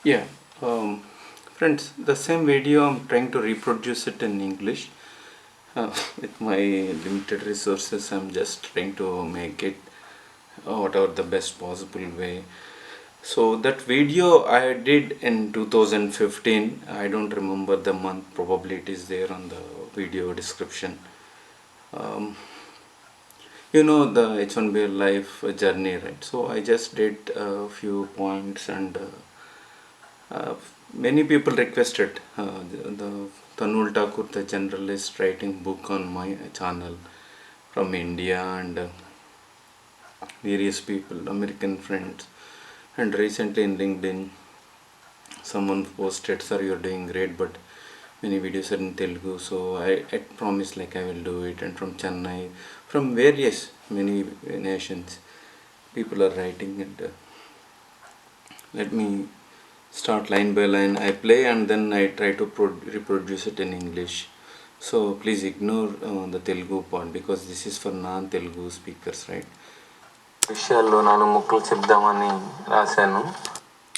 Yeah, friends, the same video I'm trying to reproduce it in English. With my limited resources, I'm just trying to make it whatever the best possible way. So that video I did in 2015. I don't remember the month. Probably it is there on the video description. Um, you know the H1B life journey, right? So I just did a few points and. Many people requested the Tanul Thakur, the generalist, writing book on my channel from India and various people, American friends. And recently in LinkedIn, someone posted, "Sir, you're doing great, but many videos are in Telugu." So I promised like I will do it. And from Chennai, from various many nations, people are writing and let me start line by line. I play and then I try to reproduce it in English. So please ignore the Telugu part because this is for non-Telugu speakers, right? విషయాల్లో నాలుగు ముక్కలు చెప్దామని రాశాను.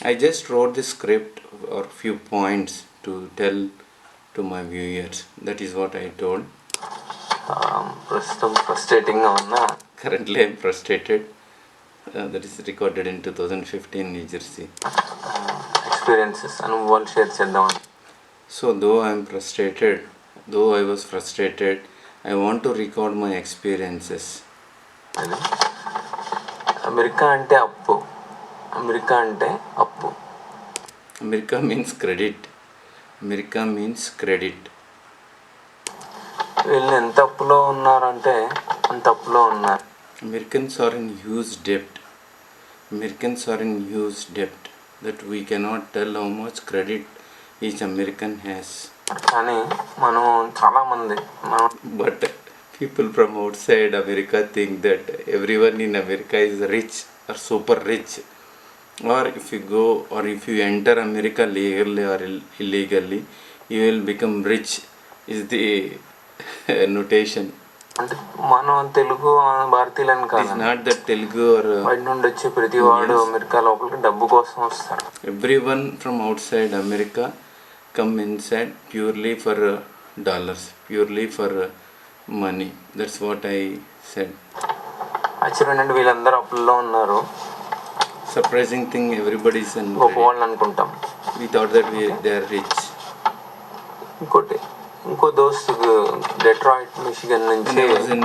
I just wrote the script or few points to tell to my viewers. That is what I told. ప్రస్తుతం ఫ్రస్ట్రేటింగ్గా ఉన్నా. Currently I'm frustrated. That is recorded in 2015 New Jersey. Experiences అనుభవాలు share చేద్దామని. So though I was frustrated, I want to record my experiences. America అంటే అప్పు. America అంటే అప్పు. America means credit. America means credit. వీళ్ళు ఎంత అప్పులో ఉన్నారంటే అంత అప్పులో ఉన్నారు. Americans are in huge debt. Americans are in huge debt that we cannot tell how much credit each American has. కానీ మనం చాలామంది But people from outside America think that everyone in America is rich or super rich. Or if you go or if you enter America legally or illegally, you will become rich is the notation. అంటే మనం తెలుగు భారతీయులని కాదు. It's not that Telugu or బయట నుండి వచ్చే ప్రతి వాడు America లోపలికి డబ్బు కోసం వస్తాడు. Everyone from outside America come inside purely for dollars, purely for money. That's what I said. ఆశ్చర్యం అంటే వీళ్ళందరూ అప్పుల్లో ఉన్నారు. Surprising thing, everybody is in గొప్పవాళ్ళు అనుకుంటాం. We thought that they are rich. ఇంకో దోస్తు డెట్రాయిట్ మిషిగన్ నుంచి. When I was in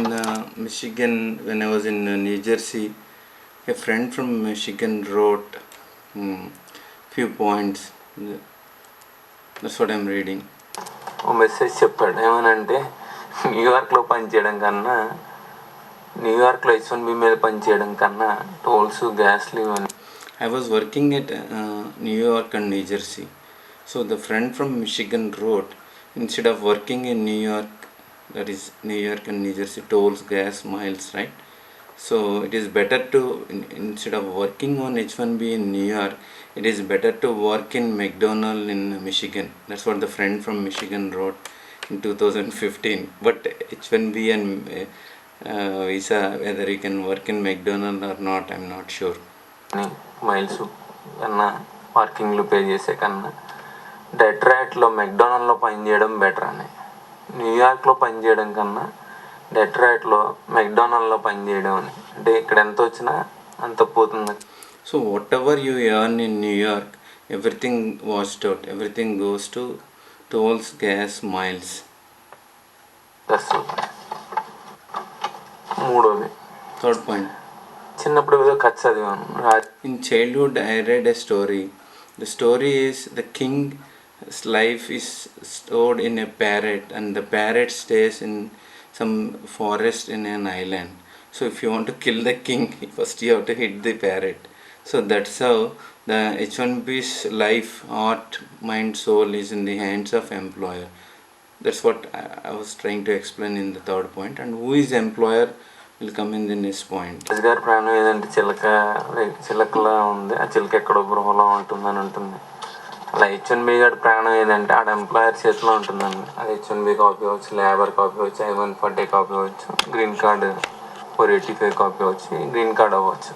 Michigan, when I was in New Jersey, a friend from Michigan wrote few points. That's what I'm reading. ఓ message చెప్పాడు. ఏమనంటే న్యూయార్క్లో పనిచేయడం కన్నా న్యూయార్క్లో H1B మీద పనిచేయడం కన్నా టోల్స్ గ్యాస్లు అని. I was working at New York and New Jersey. So the friend from Michigan wrote, instead of working in New York, that is New York and New Jersey, tolls, gas, miles, right? So it is better to, instead of working on H1B in New York, it is better to work in McDonald in Michigan. That's what the friend from Michigan wrote in 2015. But H1B and visa, whether you can work in McDonald or not, I'm not sure. Miles కన్నా పార్కింగ్లు pay చేసే కన్నా డెట్రాయిట్లో మెక్డొనాల్డ్లో పనిచేయడం better అని. న్యూయార్క్లో పనిచేయడం కన్నా డెట్రాయిట్లో మెక్డొనాల్డ్లో పనిచేయడం అని. అంటే ఇక్కడ ఎంత వచ్చినా అంత పోతుంది. So whatever you earn in New York, everything washed out, everything goes to tolls, gas, miles. మూడోది, Third point. చిన్నప్పుడు ఏదో కథ చదివాను. In childhood I read a story. The story is the king's life is stored in a parrot and the parrot stays in some forest in an island. So if you want to kill the king, first you have to hit the parrot. So that's how the H1B's life, heart, mind, soul is in the hands of employer. That's what I was trying to explain in the third point. And who is employer will come in the next point. రాజుగారి ప్రాణం ఏదంటే చిలకలా ఉంది, ఆ చిలక ఎక్కడో గృహంలో ఉంటుందని ఉంటుంది. అలా H1B గారి ప్రాణం ఏదంటే ఆడ ఎంప్లాయర్ చేతిలో ఉంటుందండి. అది H1B కాపీ అవ్వచ్చు, లేబర్ కాపీ అవ్వచ్చు, I-140 కాపీ అవ్వచ్చు, గ్రీన్ కార్డు 485 కాపీ అవ్వచ్చు, గ్రీన్ కార్డ్ అవ్వచ్చు.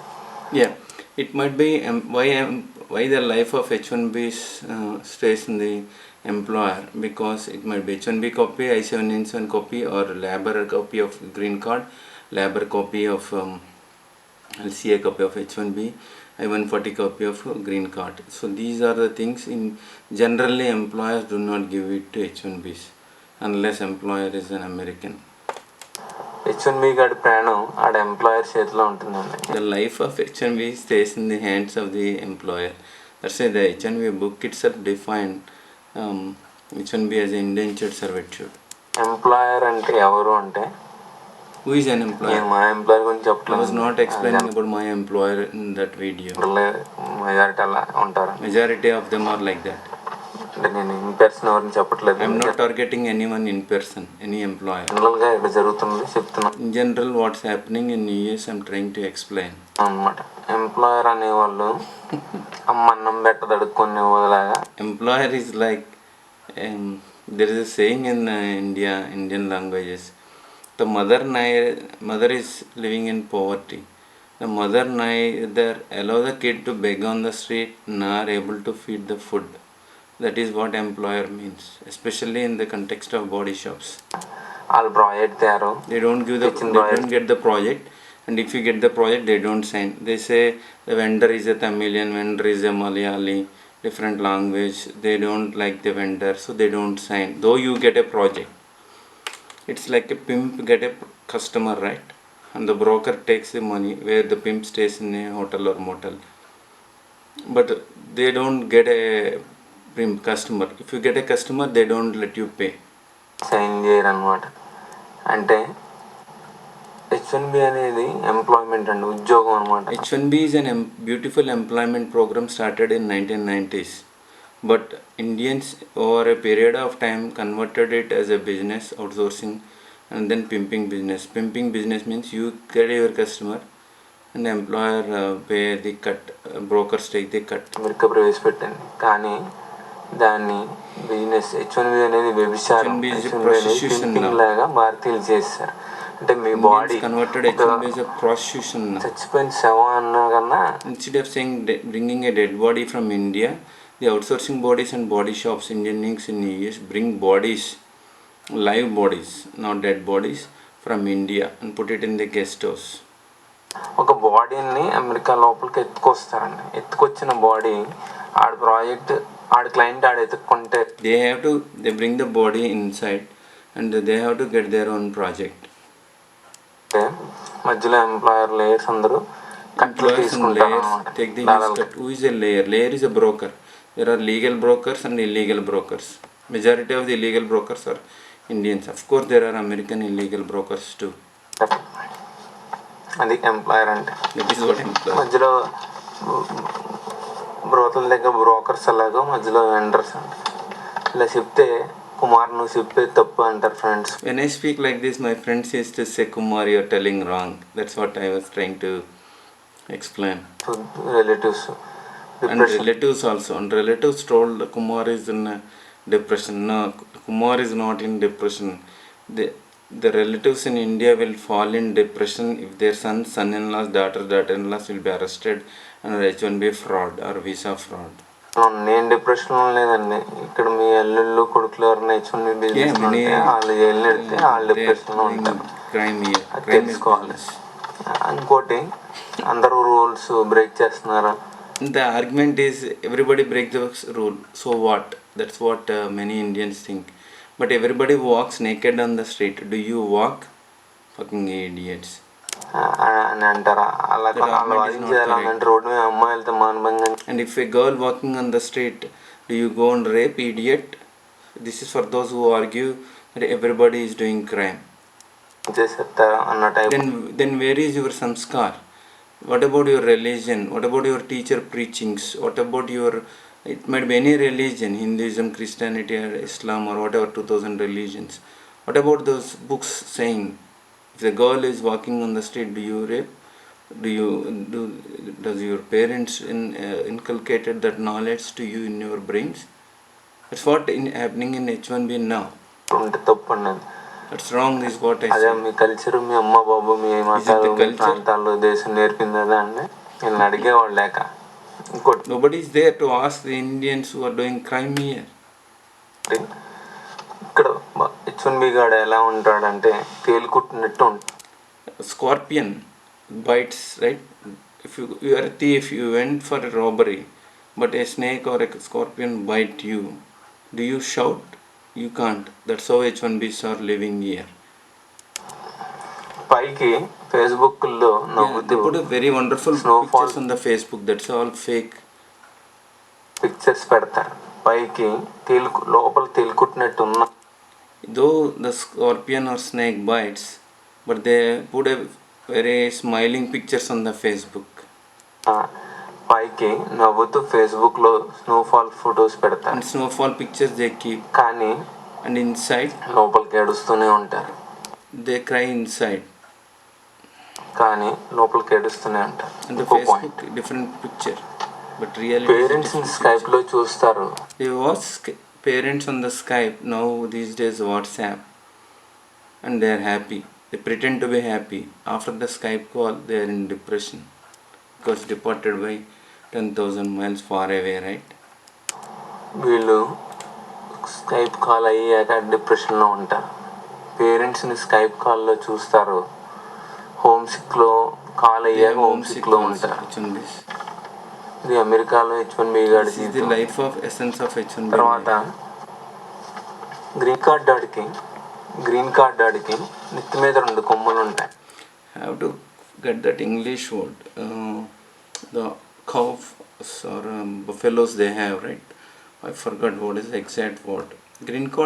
Yeah, it might be why the life of H1B stays in the employer? Because it might be H1B copy, I-797 copy, or labor copy of green card, labor copy of LCA copy of H1B, I-140 copy of green card. So these are the things. In generally employers do not give it to H1Bs unless employer is an American. H1B గాడి ప్రాణం ఆడ employer చేతిలో ఉంటుందండి. The life of H1B stays in the hands of the employer. That's why the H1B book itself defined H1B as an indentured servitude. Employer అంటే ఎవరు అంటే, who is an employer? నేను మా ఎంప్లాయర్ గురించి చెప్పట్లేదు. I was not explaining about my employer in that video. Majority అలా ఉంటారు. Majority of them are like that. అంటే నేను ఇన్ పర్సన్ ఎవరిని చెప్పట్లేదు. I am not targeting anyone in person, any employer. General గా ఇక్కడ జరుగుతుంది చెప్తున్నాను. In general, what's happening in US, I am trying to explain. అన్నమాట. ఎంప్లాయర్ అనేవాళ్ళు అమ్మ అన్నం పెట్టదడుక్కునే వాళ్ళలాగా. Employer is like there is a saying in Indian languages. The mother is living in poverty. The mother neither allow the kid to beg on the street nor able to feed the food. That is what employer means, especially in the context of body shops. All project they don't get the project, and if you get the project they don't sign. They say the vendor is a Tamilian, vendor is a Malayali, different language. They don't like the vendor, so they don't sign. Though you get a project, it's like a pimp get a customer, right? And the broker takes the money where the pimp stays in a hotel or motel. But they don't get a pimp customer. If you get a customer, they don't let you pay. Sign చేయరు అనమాట. అంటే H1B అనేది employment అండి, ఉద్యోగం అనమాట. H1B is a beautiful employment program started in 1990s. But Indians over a period of time converted it as a business, outsourcing, and then pimping business. Pimping business means you get your customer and the employer pay the cut, brokers take the cut. America ప్రవేశపెట్టింది, కానీ దాన్ని business H1B అనేది వ్యభిచారం, పింపింగ్ లాగా భారతీయులు చేస్తారు. అంటే మీ body converted H1B as a prostitution. చచ్చిపోయిన శవం అన్నా కన్నా, instead of saying bringing a dead body from India, the outsourcing bodies and body shops, Indian links in US bring bodies, live bodies, not dead bodies, from India and put it in the guest house. ఒక బాడీని America లోపలికి ఎత్తుకొస్తారండి. ఎత్తుకొచ్చిన body ఆడ project, ఆడ client ఆడ ఎత్తుక్కుంటే they bring the body inside and they have to get their own project. మధ్యలో employer layers అందరూ కట్లు తీసుకుంటారు. Who is a layer? Layer is a broker. There are legal brokers and illegal brokers. Majority of the illegal brokers are Indians. Of course, there are American illegal brokers too. అది employer అంటే. That is what employer. మధ్యలో బ్రోతల దగ్గర brokers అలాగో మధ్యలో vendors అంటే. ఇలా చెప్తే కుమార్ నువ్వు చెప్పే తప్పు అంటారు friends. When I speak like this, my friends used to say, Kumar, you are telling wrong. That's what I was trying to explain. Relatives and relatives also, and relatives told Kumar is in depression. No, Kumar is not in depression. The relatives in India will fall in depression if their son-in-laws, daughter-in-laws will be arrested under H1B fraud or visa fraud. నేను depression లో లేదండి. ఇక్కడ మీ అల్లుళ్ళు కొడుకులు ఎవరైనా H1B business ఉంటే వాళ్ళు jail పెడితే వాళ్ళు డిప్రెషన్ లో ఉంటారు. తెలుసుకోవాలి. ఇంకోటి అందరూ రూల్స్ బ్రేక్ చేస్తున్నారు. The argument is everybody breaks the rule, so what? That's what many Indians think. But everybody walks naked on the street. Do you walk? Fucking idiots. అని అంటారా? అలా వాదించాలంటే రోడ్డు మీద అమ్మాయిలతో మానభంగం. And if a girl walking on the street, do you go and rape? Idiot. This is for those who argue that everybody is doing crime. చేసేస్తారా అన్న type. Then where is your samskar? What about your religion? What about your teacher preachings? What about your, it might be any religion, Hinduism, Christianity, or Islam, or whatever 2000 religions. What about those books saying, if the girl is walking on the street, do you rape? Does your parents inculcated that knowledge to you in your brains? That's what happening in H1B now. That's wrong is what I అదే మీ culture, మీ అమ్మ బాబు, మీ మతాలు, మీ ప్రాంతాల్లో దేశం నేర్పిందా అండి? వీళ్ళని అడిగేవాళ్ళు లేక ఇంకోటి Nobody is there to ask the Indians who are doing crime here. ఇక్కడ H1B గాడు ఎలా ఉంటాడంటే తేలుకుట్టినట్టు ఉంటాడు. Scorpion bites, right? If you are a thief, you went for a robbery, but a snake or a scorpion bite you. Do you shout? You can't. That's how H1Bs are living here. పైకి ఫేస్బుక్లో Yeah, they నవ్వుతూ put a very wonderful Snowfall. pictures on the Facebook. That's all fake. Pictures పెడతారు. పైకి లోపల తేలుకుట్టినట్టు ఉన్న Though the scorpion or snake bites, but they put a very smiling pictures on the Facebook. పైకి నవ్వుతూ ఫేస్బుక్లో snowfall photos పెడతారు. And snowfall pictures they keep. కానీ And inside, లోపలికి ఏడుస్తూనే ఉంటారు. they cry inside. కానీ లోపలికి ఏడుస్తూనే ఉంటారు. And the ఇంకో Facebook, point, different picture. But reality is parents different Skype picture. లో చూస్తారు. They watch parents on the Skype, now these days WhatsApp, and they are happy. They pretend to be happy. After the Skype call, they are in depression because deported by 10,000 miles far away, right? వీళ్ళు Skype call అయ్యాక డిప్రెషన్లో ఉంటారు. పేరెంట్స్ని Skype కాల్లో చూస్తారు. Home సిక్లో call They అయ్యాక have home homesick సిక్లో also, ఉంటారు. H1Bs. ఇది అమెరికాలో H1B గాడి This is the జీవితం. life of essence of H1B. తర్వాత గ్రీన్ కార్డ్ ఆడికి నెత్తి మీద 2 కొమ్ములు ఉంటాయి. Have to get that English word. The cows or buffaloes they have, right? I forgot what is the exact word. Green card.